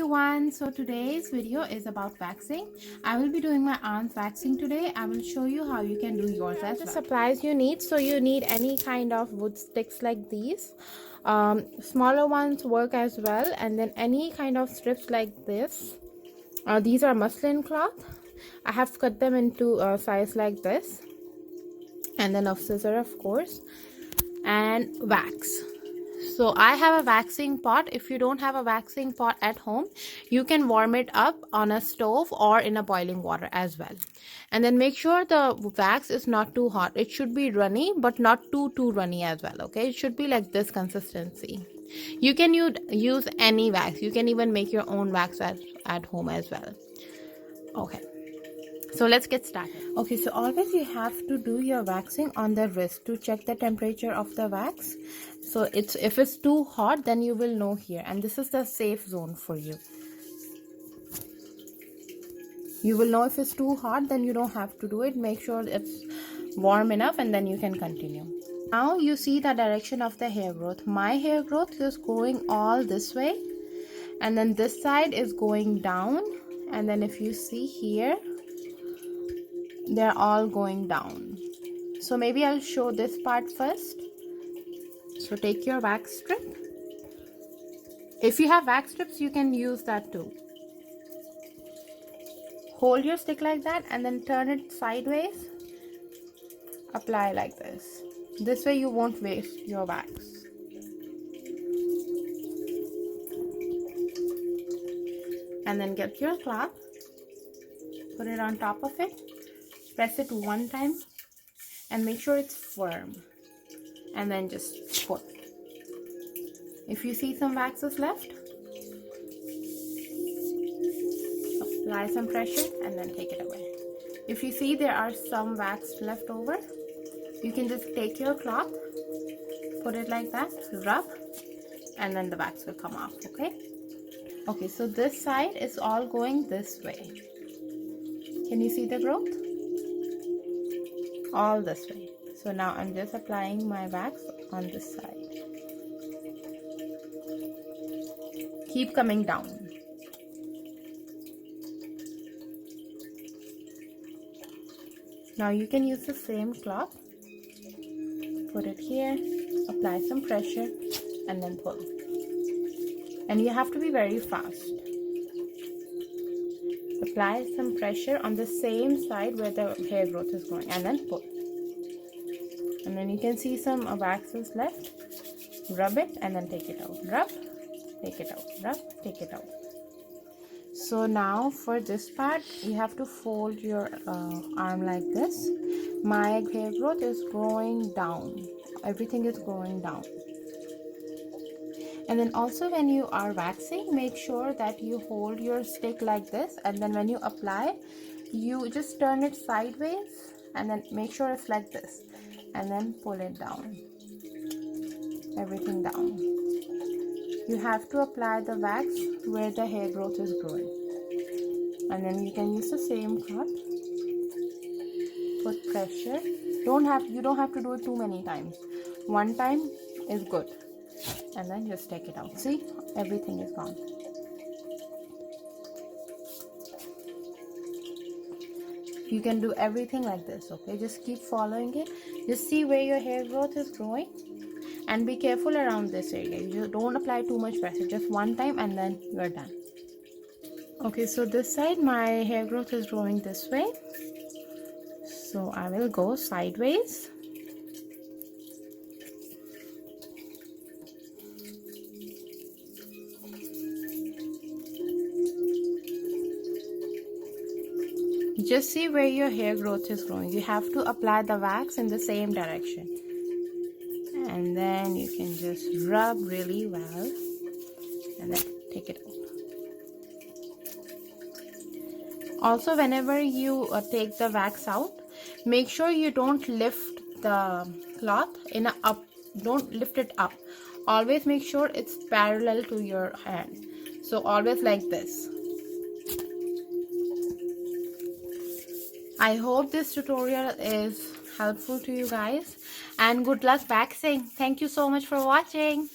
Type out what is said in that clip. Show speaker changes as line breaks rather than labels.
everyone, so today's video is about waxing. I will be doing my arms waxing today. I will show you how you can do yours as well. The supplies you need, so you need any kind of wood sticks like these. Smaller ones work as well, and then any kind of strips like this. These are muslin cloth. I have cut them into a size like this, and then a scissor, of course, and wax. So I have a waxing pot. If you don't have a waxing pot at home, you can warm it up on a stove or in a boiling water as well. And then make sure the wax is not too hot. It should be runny, but not too runny as well. Okay, it should be like this consistency. You can use any wax. You can even make your own wax at home as well. Okay, so let's get started. Okay, so always you have to do your waxing on the wrist to check the temperature of the wax. So if it's too hot, then you will know here, and this is the safe zone for you. You will know if it's too hot, then you don't have to do it. Make sure it's warm enough, and then you can continue. Now you see the direction of the hair growth. My hair growth is going all this way, and then this side is going down, and then if you see here, they're all going down. So maybe I'll show this part first. So take your wax strip. If you have wax strips, you can use that too. Hold your stick like that and then turn it sideways. Apply like this. This way you won't waste your wax. And then get your cloth, put it on top of it, press it one time and make sure it's firm, and then just pull. If you see some wax is left, apply some pressure and then take it away. If you see there are some wax left over, you can just take your cloth, put it like that, rub, and then the wax will come off. Okay, so this side is all going this way. Can you see the growth? All this way. So now I'm just applying my wax on this side. Keep coming down. Now you can use the same cloth. Put it here, apply some pressure, and then pull. And you have to be very fast. Apply some pressure on the same side where the hair growth is going, and then pull. And then you can see some waxes left. Rub it and then take it out. Rub, take it out. Rub, take it out. So now for this part, you have to fold your arm like this. My hair growth is growing down. Everything is growing down. And then also when you are waxing, make sure that you hold your stick like this, and then when you apply, you just turn it sideways and then make sure it's like this, and then pull it down. Everything down. You have to apply the wax where the hair growth is growing. And then you can use the same cloth. Put pressure. You don't have to do it too many times. One time is good. And then just take it out. See, everything is gone. You can do everything like this. Okay, just keep following it. Just see where your hair growth is growing, and be careful around this area. You don't apply too much pressure, just one time, and then you're done. Okay, so this side my hair growth is growing this way, so I will go sideways. Just see where your hair growth is growing. You have to apply the wax in the same direction. And then you can just rub really well. And then take it out. Also, whenever you take the wax out, make sure you don't lift the cloth in a up. Don't lift it up. Always make sure it's parallel to your hand. So always like this. I hope this tutorial is helpful to you guys, and good luck waxing. Thank you so much for watching.